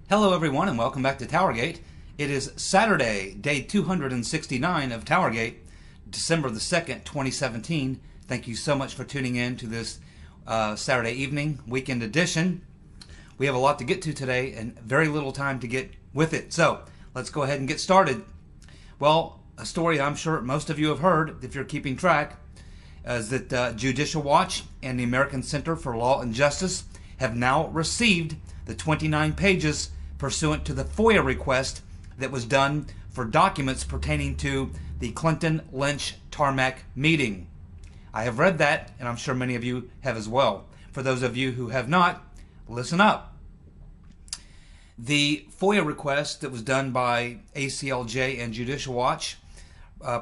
Hello everyone and welcome back to TowerGate. It is Saturday, day 269 of TowerGate, December the 2nd, 2017. Thank you so much for tuning in to this Saturday evening, weekend edition. We have a lot to get to today and very little time to get with it. So let's go ahead and get started. Well, a story I'm sure most of you have heard, if you're keeping track, is that Judicial Watch and the American Center for Law and Justice have now received the 29 pages pursuant to the FOIA request that was done for documents pertaining to the Clinton-Lynch Tarmac meeting. I have read that, and I'm sure many of you have as well. For those of you who have not, listen up. The FOIA request that was done by ACLJ and Judicial Watch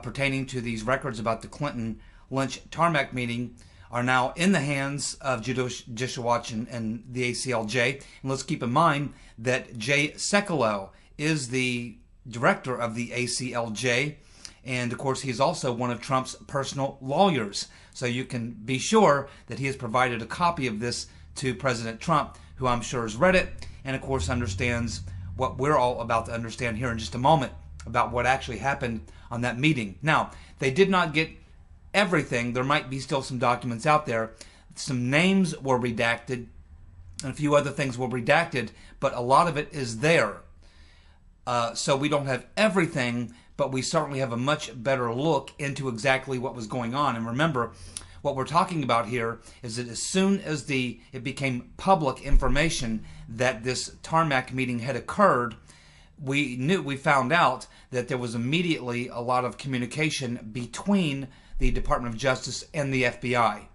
pertaining to these records about the Clinton-Lynch Tarmac meeting are now in the hands of Judicial Watch and the ACLJ. And let's keep in mind that Jay Sekulow is the director of the ACLJ, and of course he's also one of Trump's personal lawyers. So you can be sure that he has provided a copy of this to President Trump, who I'm sure has read it and of course understands what we're all about to understand here in just a moment about what actually happened on that meeting. Now, they did not get everything. There might be still some documents out there. Some names were redacted and a few other things were redacted, but a lot of it is there. So we don't have everything, but we certainly have a much better look into exactly what was going on. And remember, what we're talking about here is that as soon as it became public information that this Tarmac meeting had occurred, we found out that there was immediately a lot of communication between the Department of Justice and the FBI.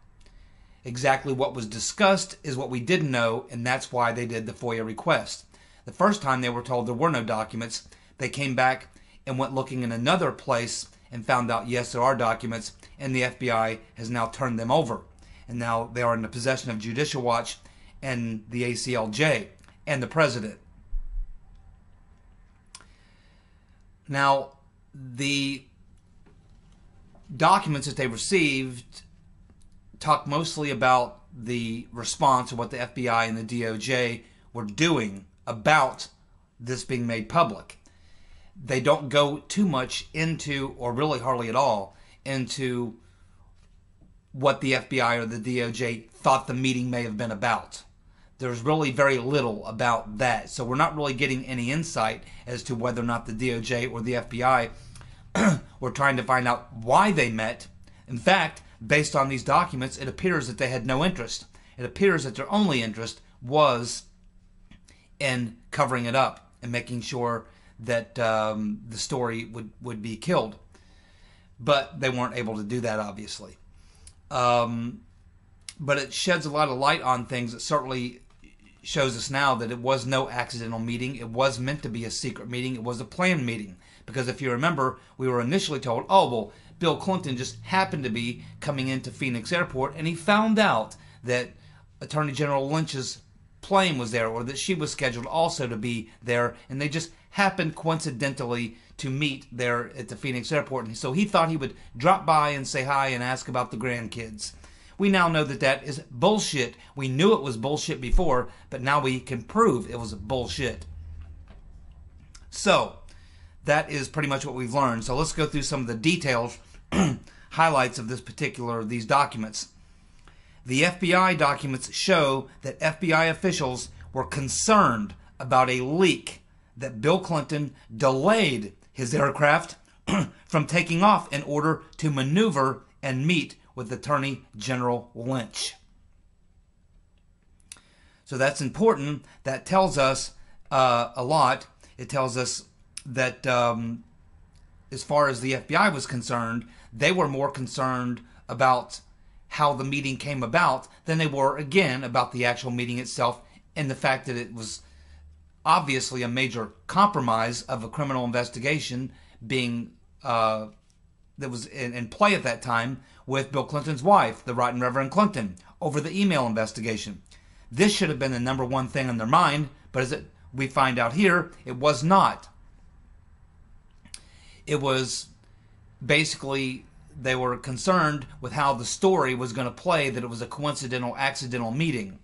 Exactly what was discussed is what we didn't know, and that's why they did the FOIA request. The first time they were told there were no documents, they came back and went looking in another place and found out, yes, there are documents, and the FBI has now turned them over. And now they are in the possession of Judicial Watch and the ACLJ and the President. Now, the documents that they received talk mostly about the response or what the FBI and the DOJ were doing about this being made public. They don't go too much into, or really hardly at all, into what the FBI or the DOJ thought the meeting may have been about. There's really very little about that. So we're not really getting any insight as to whether or not the DOJ or the FBI were trying to find out why they met. In fact, based on these documents, it appears that they had no interest. It appears that their only interest was in covering it up and making sure that the story would be killed. But they weren't able to do that, obviously. But it sheds a lot of light on things. It certainly shows us now that it was no accidental meeting. It was meant to be a secret meeting. It was a planned meeting. Because if you remember, we were initially told, oh, well, Bill Clinton just happened to be coming into Phoenix Airport and he found out that Attorney General Lynch's plane was there, or that she was scheduled also to be there, and they just happened coincidentally to meet there at the Phoenix Airport. And so he thought he would drop by and say hi and ask about the grandkids. We now know that that is bullshit. We knew it was bullshit before, but now we can prove it was bullshit. So that is pretty much what we've learned. So let's go through some of the details, highlights of these documents. The FBI documents show that FBI officials were concerned about a leak that Bill Clinton delayed his aircraft from taking off in order to maneuver and meet with Attorney General Lynch. So that's important. That tells us a lot. It tells us that as far as the FBI was concerned, they were more concerned about how the meeting came about than they were, again, about the actual meeting itself and the fact that it was obviously a major compromise of a criminal investigation being that was in play at that time with Bill Clinton's wife, the Right Reverend Clinton, over the email investigation. This should have been the number one thing on their mind, but as we find out here, it was not. It was basically they were concerned with how the story was going to play, that it was a coincidental, accidental meeting.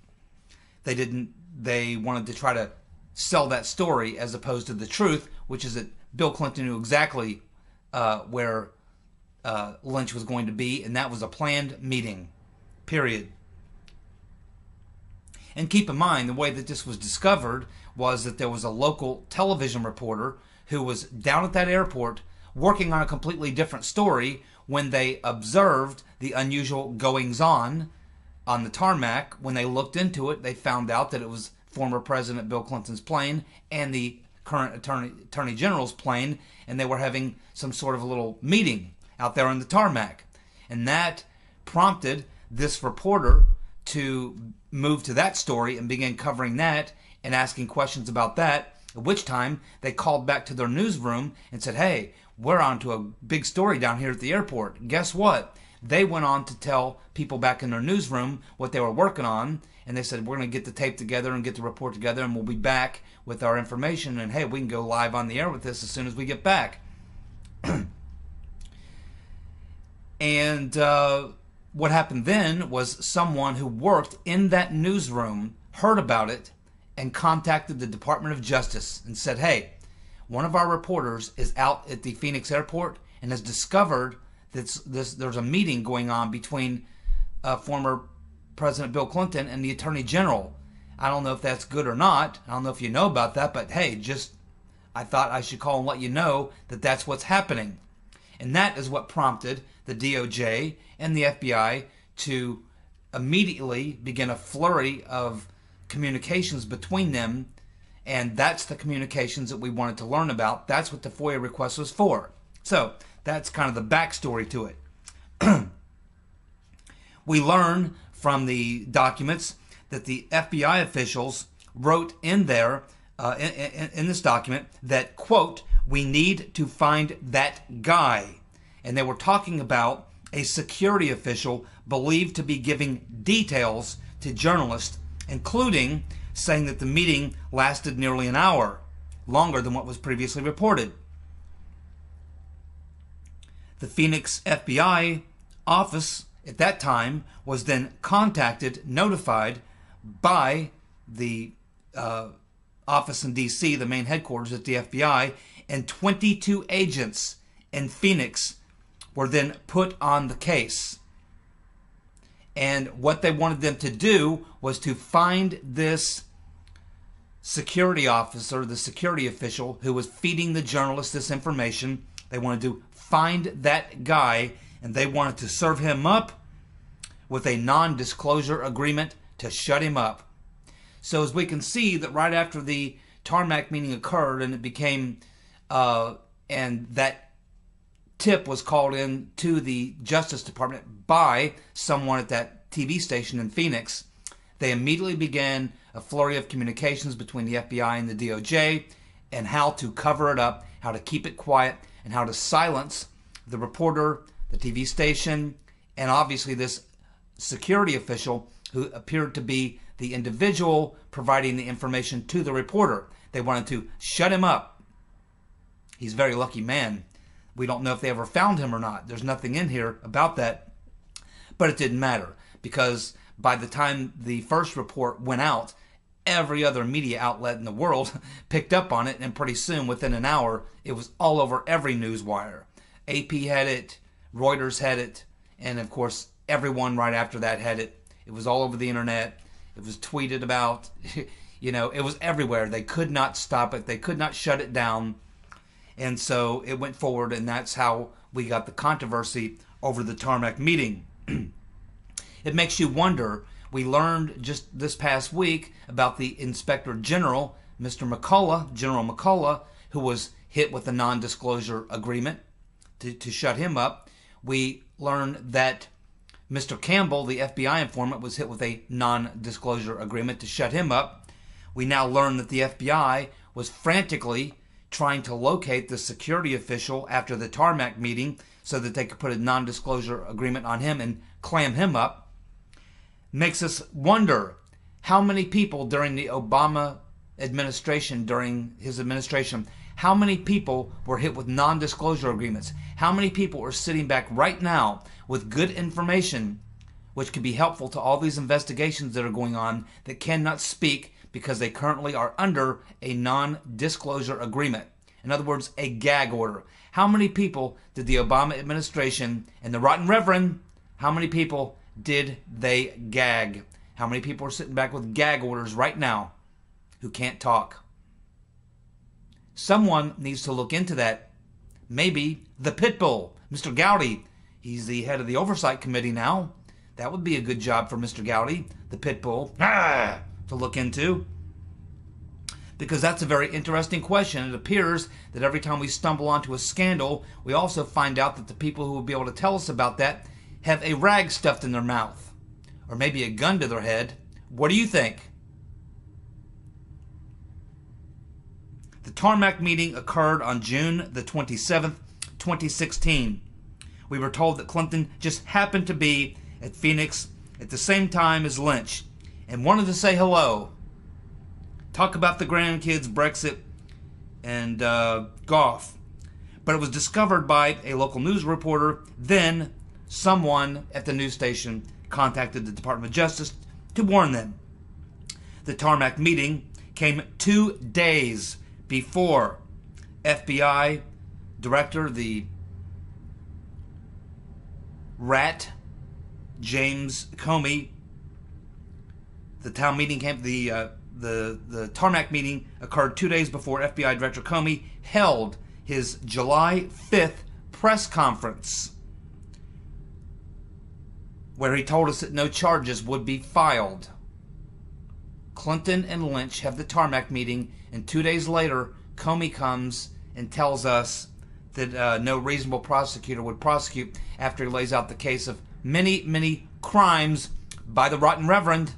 They wanted to try to sell that story as opposed to the truth, which is that Bill Clinton knew exactly where Lynch was going to be, and that was a planned meeting, period. And keep in mind, the way that this was discovered was that there was a local television reporter who was down at that airport working on a completely different story when they observed the unusual goings-on the tarmac. When they looked into it, they found out that it was former President Bill Clinton's plane and the current Attorney General's plane, and they were having some sort of a little meeting out there on the tarmac. And that prompted this reporter to move to that story and begin covering that and asking questions about that, at which time they called back to their newsroom and said, hey, we're on to a big story down here at the airport. Guess what? They went on to tell people back in their newsroom what they were working on, and they said, we're going to get the tape together and get the report together, and we'll be back with our information, and hey, we can go live on the air with this as soon as we get back. And what happened then was someone who worked in that newsroom heard about it and contacted the Department of Justice and said, hey, one of our reporters is out at the Phoenix airport and has discovered that there's a meeting going on between former President Bill Clinton and the Attorney General. I don't know if that's good or not. I don't know if you know about that, but hey, I thought I should call and let you know that that's what's happening. And that is what prompted the DOJ and the FBI to immediately begin a flurry of communications between them, and that's the communications that we wanted to learn about. That's what the FOIA request was for. So that's kind of the backstory to it. We learn from the documents that the FBI officials wrote in there, in this document, that, quote, we need to find that guy. And they were talking about a security official believed to be giving details to journalists, including saying that the meeting lasted nearly an hour, longer than what was previously reported. The Phoenix FBI office at that time was then notified by the office in D.C., the main headquarters at the FBI, and 22 agents in Phoenix were then put on the case. And what they wanted them to do was to find this security officer, the security official who was feeding the journalists this information. They wanted to find that guy, and they wanted to serve him up with a non-disclosure agreement to shut him up. So as we can see, that right after the Tarmac meeting occurred and it became, and that tip was called in to the Justice Department by someone at that TV station in Phoenix, they immediately began a flurry of communications between the FBI and the DOJ and how to cover it up, how to keep it quiet, and how to silence the reporter, the TV station, and obviously this security official who appeared to be the individual providing the information to the reporter. They wanted to shut him up. He's a very lucky man. We don't know if they ever found him or not. There's nothing in here about that. But it didn't matter, because by the time the first report went out, every other media outlet in the world picked up on it, and pretty soon, within an hour, it was all over every news wire. AP had it, Reuters had it, and of course, everyone right after that had it. It was all over the internet. It was tweeted about. You know, it was everywhere. They could not stop it. They could not shut it down. And so it went forward, and that's how we got the controversy over the Tarmac meeting. It makes you wonder. We learned just this past week about the Inspector General, Mr. McCullough, General McCullough, who was hit with a non-disclosure agreement to shut him up. We learned that Mr. Campbell, the FBI informant, was hit with a non-disclosure agreement to shut him up. We now learn that the FBI was frantically trying to locate the security official after the Tarmac meeting so that they could put a non-disclosure agreement on him and clam him up. Makes us wonder how many people during the Obama administration, during his administration, how many people were hit with non-disclosure agreements? How many people are sitting back right now with good information which could be helpful to all these investigations that are going on that cannot speak because they currently are under a non-disclosure agreement. In other words, a gag order. How many people did the Obama administration and the Rotten Reverend, how many people did they gag? How many people are sitting back with gag orders right now who can't talk? Someone needs to look into that. Maybe the Pitbull, Mr. Gowdy. He's the head of the Oversight Committee now. That would be a good job for Mr. Gowdy, the Pitbull, to look into. Because that's a very interesting question. It appears that every time we stumble onto a scandal, we also find out that the people who will be able to tell us about that have a rag stuffed in their mouth. Or maybe a gun to their head. What do you think? The Tarmac meeting occurred on June the 27th, 2016. We were told that Clinton just happened to be at Phoenix at the same time as Lynch and wanted to say hello. Talk about the grandkids, Brexit, and golf. But it was discovered by a local news reporter. Then someone at the news station contacted the Department of Justice to warn them. The Tarmac meeting came 2 days before FBI Director, the rat, James Comey. The Tarmac meeting occurred 2 days before FBI Director Comey held his July 5th press conference, where he told us that no charges would be filed. Clinton and Lynch have the Tarmac meeting, and 2 days later, Comey comes and tells us that no reasonable prosecutor would prosecute after he lays out the case of many, many crimes by the Rotten Reverend.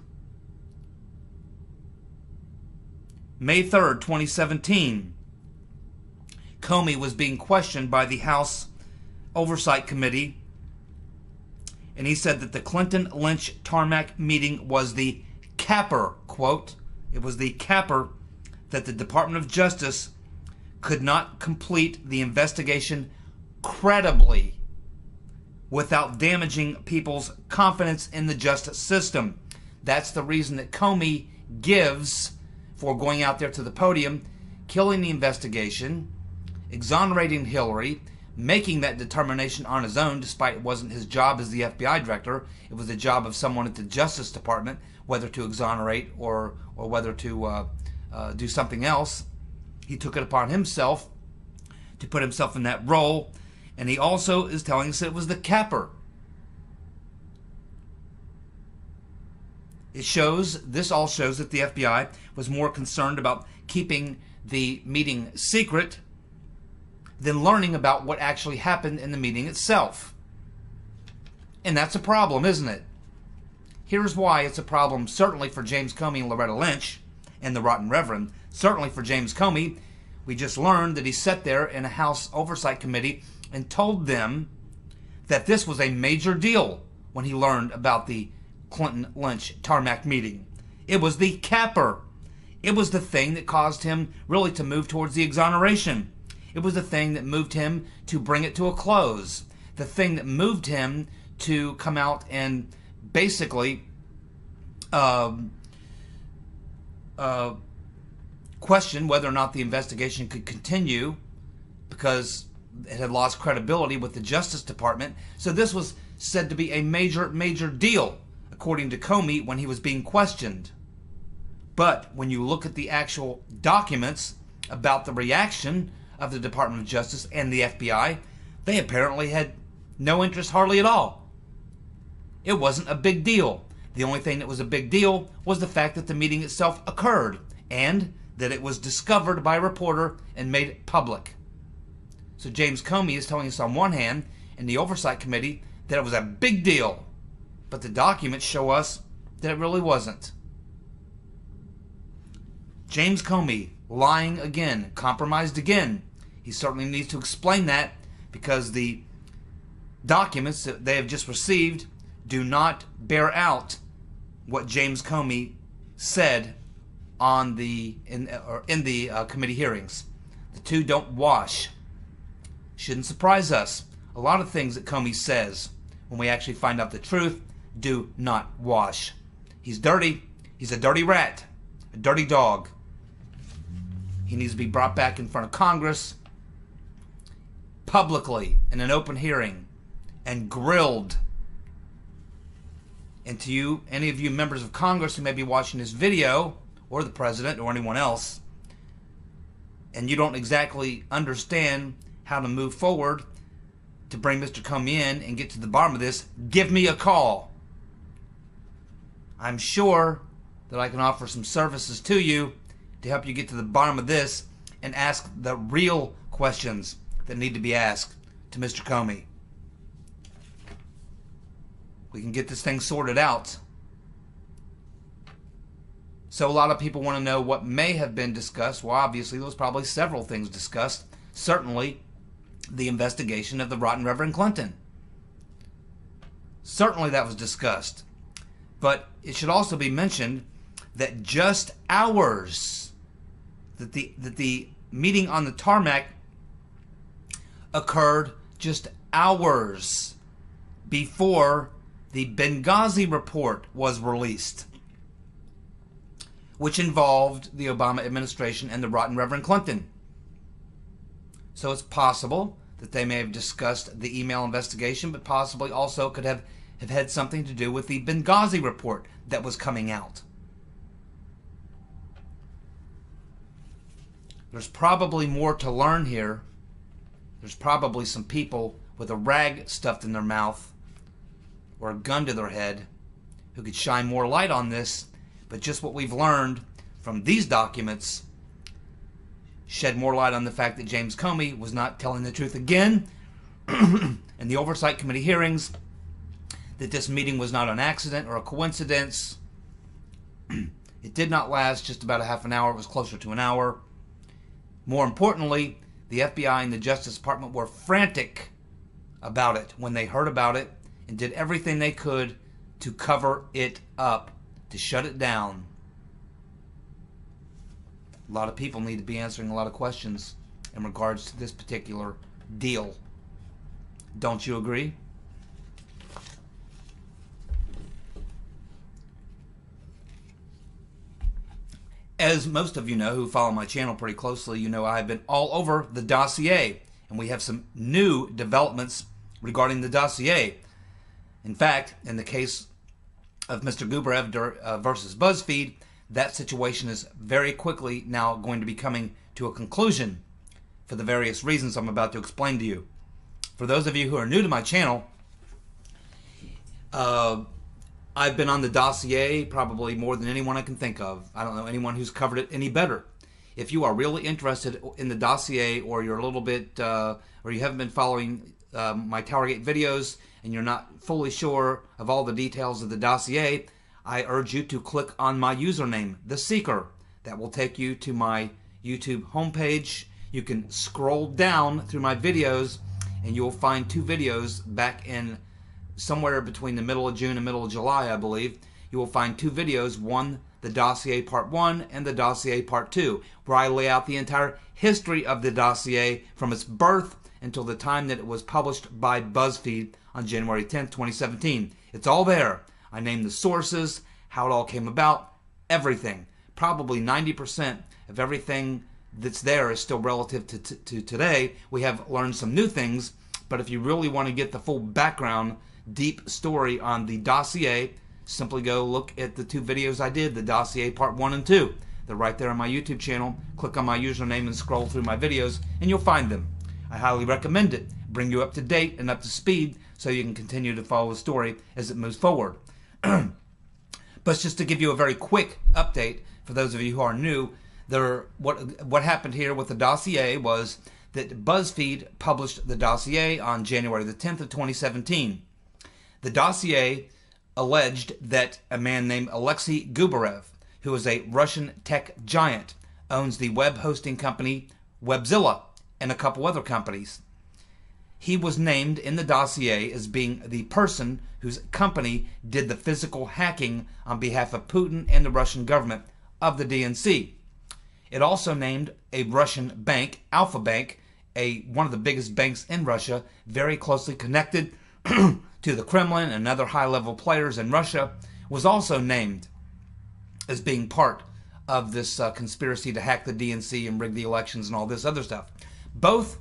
May 3rd, 2017, Comey was being questioned by the House Oversight Committee, and he said that the Clinton-Lynch Tarmac meeting was the capper, quote, it was the capper that the Department of Justice could not complete the investigation credibly without damaging people's confidence in the justice system. That's the reason that Comey gives for going out there to the podium, killing the investigation, exonerating Hillary, making that determination on his own, despite it wasn't his job as the FBI director. It was the job of someone at the Justice Department, whether to exonerate or whether to do something else. He took it upon himself to put himself in that role, and he also is telling us that it was the capper. This all shows that the FBI was more concerned about keeping the meeting secret than learning about what actually happened in the meeting itself. And that's a problem, isn't it? Here's why it's a problem, certainly for James Comey and Loretta Lynch and the Rotten Reverend. Certainly for James Comey, we just learned that he sat there in a House Oversight Committee and told them that this was a major deal when he learned about the Clinton-Lynch Tarmac meeting. It was the capper. It was the thing that caused him really to move towards the exoneration. It was the thing that moved him to bring it to a close. The thing that moved him to come out and basically question whether or not the investigation could continue because it had lost credibility with the Justice Department. So this was said to be a major, major deal, according to Comey, when he was being questioned. But when you look at the actual documents about the reaction of the Department of Justice and the FBI, they apparently had no interest hardly at all. It wasn't a big deal. The only thing that was a big deal was the fact that the meeting itself occurred and that it was discovered by a reporter and made public. So James Comey is telling us on one hand, in the Oversight Committee, that it was a big deal. But the documents show us that it really wasn't. James Comey, lying again, compromised again. He certainly needs to explain that because the documents that they have just received do not bear out what James Comey said in the committee hearings. The two don't wash. Shouldn't surprise us. A lot of things that Comey says, when we actually find out the truth, do not wash. He's dirty. He's a dirty rat. a dirty dog. He needs to be brought back in front of Congress publicly in an open hearing and grilled. And to you, any of you members of Congress who may be watching this video, or the president or anyone else, and you don't exactly understand how to move forward to bring Mr. Comey in and get to the bottom of this, give me a call. I'm sure that I can offer some services to you to help you get to the bottom of this and ask the real questions that need to be asked to Mr. Comey. We can get this thing sorted out. So a lot of people want to know what may have been discussed. Well, obviously, there was probably several things discussed. Certainly, the investigation of the rotten Reverend Clinton. Certainly that was discussed. But it should also be mentioned that just hours that the meeting on the tarmac occurred just hours before the Benghazi report was released, which involved the Obama administration and the rotten Reverend Clinton. So it's possible that they may have discussed the email investigation, but possibly also could have had something to do with the Benghazi report that was coming out. There's probably more to learn here. There's probably some people with a rag stuffed in their mouth or a gun to their head who could shine more light on this, but just what we've learned from these documents shed more light on the fact that James Comey was not telling the truth again in the Oversight Committee hearings, that this meeting was not an accident or a coincidence. It did not last just about a half an hour. It was closer to an hour. More importantly, the FBI and the Justice Department were frantic about it when they heard about it and did everything they could to cover it up, to shut it down. A lot of people need to be answering a lot of questions in regards to this particular deal. Don't you agree? As most of you know who follow my channel pretty closely, you know I've been all over the dossier, and we have some new developments regarding the dossier. In fact, in the case of Mr. Gubarev versus BuzzFeed, that situation is very quickly now going to be coming to a conclusion for the various reasons I'm about to explain to you. For those of you who are new to my channel, I've been on the dossier probably more than anyone I can think of. I don't know anyone who's covered it any better. If you are really interested in the dossier, or you're a little bit, or you haven't been following my TowerGate videos and you're not fully sure of all the details of the dossier, I urge you to click on my username, The Seeker. That will take you to my YouTube homepage. You can scroll down through my videos and you'll find two videos back in somewhere between the middle of June and middle of July, I believe. You will find two videos, one, the dossier part 1 and the dossier part 2, where I lay out the entire history of the dossier from its birth until the time that it was published by BuzzFeed on January 10th, 2017. It's all there. I name the sources, how it all came about, everything. Probably 90% of everything that's there is still relative to today. We have learned some new things, but if you really want to get the full background, deep story on the dossier, simply go look at the two videos I did, the dossier part 1 and 2. They're right there on my YouTube channel. Click on my username and scroll through my videos and you'll find them. I highly recommend it. Bring you up to date and up to speed so you can continue to follow the story as it moves forward. But just to give you a very quick update for those of you who are new, what happened here with the dossier was that BuzzFeed published the dossier on January the 10th of 2017. The dossier alleged that a man named Alexei Gubarev, who is a Russian tech giant, owns the web hosting company Webzilla and a couple other companies. He was named in the dossier as being the person whose company did the physical hacking on behalf of Putin and the Russian government of the DNC. It also named a Russian bank, Alpha Bank, one of the biggest banks in Russia, very closely connected to the Kremlin and other high-level players in Russia, was also named as being part of this conspiracy to hack the DNC and rig the elections and all this other stuff. Both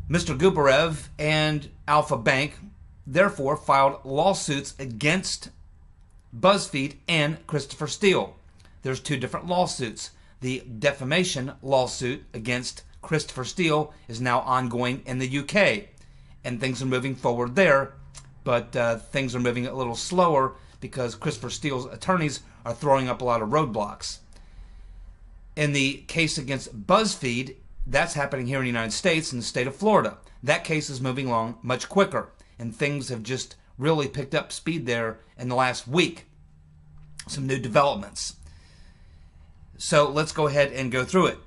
Mr. Gubarev and Alpha Bank therefore filed lawsuits against BuzzFeed and Christopher Steele. There's two different lawsuits. The defamation lawsuit against Christopher Steele is now ongoing in the UK, and things are moving forward there, but things are moving a little slower because Christopher Steele's attorneys are throwing up a lot of roadblocks. In the case against BuzzFeed, that's happening here in the United States, in the state of Florida. That case is moving along much quicker, and things have just really picked up speed there in the last week. Some new developments. So let's go ahead and go through it.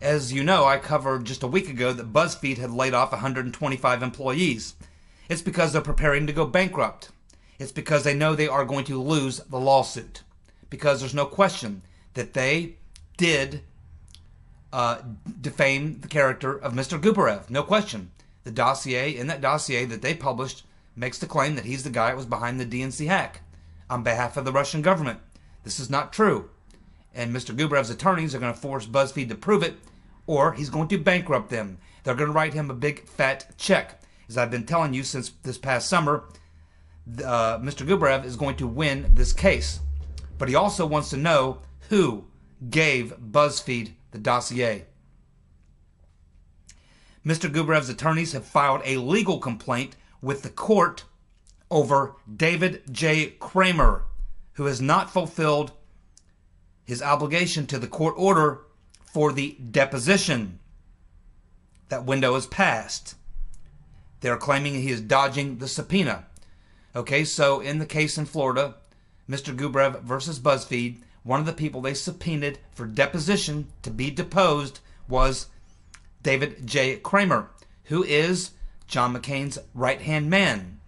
As you know, I covered just a week ago that BuzzFeed had laid off 125 employees. It's because they're preparing to go bankrupt. It's because they know they are going to lose the lawsuit. Because there's no question that they did defame the character of Mr. Gubarev. No question. The dossier, in that dossier that they published, makes the claim that he's the guy that was behind the DNC hack on behalf of the Russian government. This is not true. And Mr. Gubarev's attorneys are going to force BuzzFeed to prove it, or he's going to bankrupt them. They're going to write him a big fat check. As I've been telling you since this past summer, Mr. Gubarev is going to win this case. But he also wants to know who gave BuzzFeed the dossier. Mr. Gubarev's attorneys have filed a legal complaint with the court over David J. Kramer, who has not fulfilled his obligation to the court order for the deposition. That window is passed. They're claiming he is dodging the subpoena. Okay, so in the case in Florida, Mr. Gubarev versus BuzzFeed, one of the people they subpoenaed for deposition to be deposed was David J. Kramer, who is John McCain's right-hand man,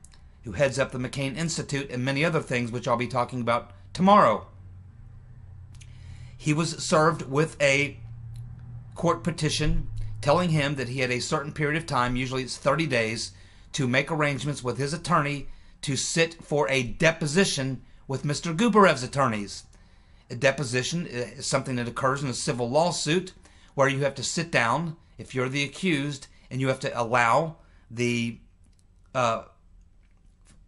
who heads up the McCain Institute and many other things, which I'll be talking about tomorrow. He was served with a court petition telling him that he had a certain period of time, usually it's 30 days, to make arrangements with his attorney to sit for a deposition with Mr. Gubarev's attorneys. A deposition is something that occurs in a civil lawsuit where you have to sit down, if you're the accused, and you have to allow the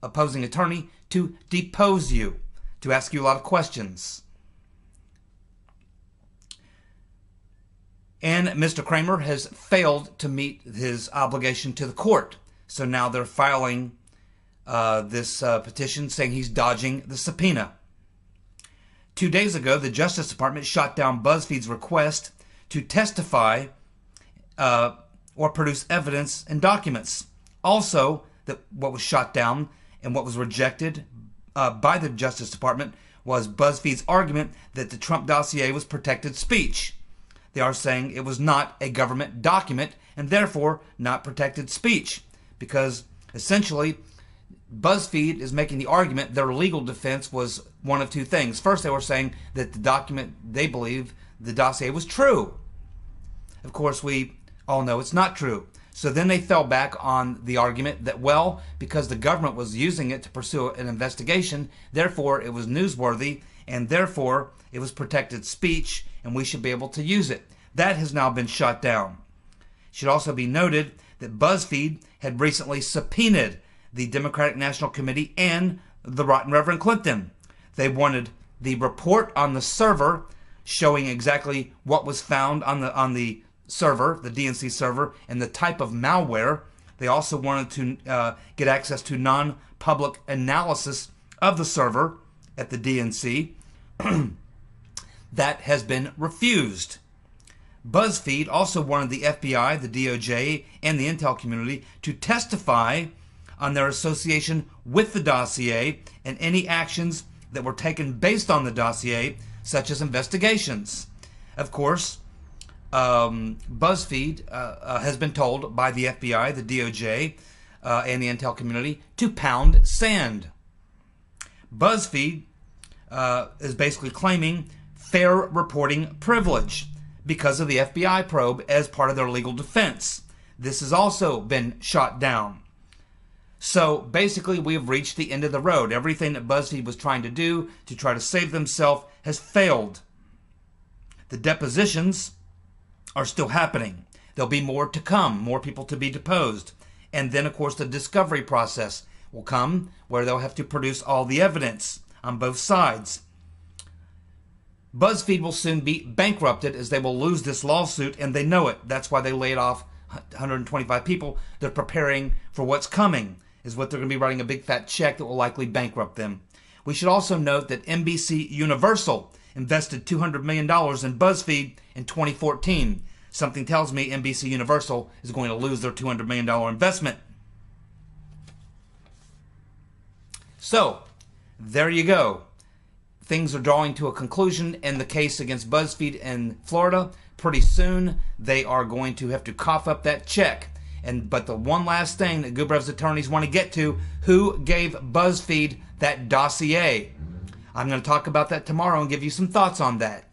opposing attorney to depose you, to ask you a lot of questions. And Mr. Kramer has failed to meet his obligation to the court. So now they're filing this petition saying he's dodging the subpoena. 2 days ago, the Justice Department shot down BuzzFeed's request to testify or produce evidence and documents. Also, what was shot down and what was rejected by the Justice Department was BuzzFeed's argument that the Trump dossier was protected speech. They are saying it was not a government document and therefore not protected speech, because essentially BuzzFeed is making the argument their legal defense was one of two things. First, they were saying that the document, they believe, the dossier was true. Of course, we all know it's not true. So then they fell back on the argument that, well, because the government was using it to pursue an investigation, therefore it was newsworthy, and therefore it was protected speech, and we should be able to use it. That has now been shot down. It should also be noted that BuzzFeed had recently subpoenaed the Democratic National Committee and the Rotten Reverend Clinton. They wanted the report on the server showing exactly what was found on the server, the DNC server, and the type of malware. They also wanted to get access to non-public analysis of the server at the DNC. That has been refused. BuzzFeed also wanted the FBI, the DOJ, and the intel community to testify on their association with the dossier and any actions that were taken based on the dossier, such as investigations. Of course, BuzzFeed has been told by the FBI, the DOJ, and the intel community to pound sand. BuzzFeed is basically claiming fair reporting privilege because of the FBI probe as part of their legal defense. This has also been shot down. So basically, we have reached the end of the road. Everything that BuzzFeed was trying to do to try to save themselves has failed. The depositions are still happening. There'll be more to come, more people to be deposed. And then, of course, the discovery process will come where they'll have to produce all the evidence on both sides. BuzzFeed will soon be bankrupted as they will lose this lawsuit, and they know it. That's why they laid off 125 people. They're preparing for what's coming, is what they're going to be writing a big fat check that will likely bankrupt them. We should also note that NBC Universal invested $200 million in BuzzFeed in 2014. Something tells me NBC Universal is going to lose their $200 million investment. So, there you go. Things are drawing to a conclusion in the case against BuzzFeed in Florida. Pretty soon, they are going to have to cough up that check. But the one last thing that Gubarev's attorneys want to get to, who gave BuzzFeed that dossier? I'm going to talk about that tomorrow and give you some thoughts on that.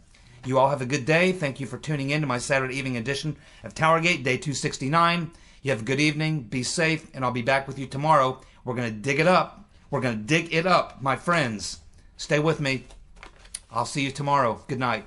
You all have a good day. Thank you for tuning in to my Saturday evening edition of TowerGate, day 269. You have a good evening. Be safe, and I'll be back with you tomorrow. We're going to dig it up. We're going to dig it up, my friends. Stay with me. I'll see you tomorrow. Good night.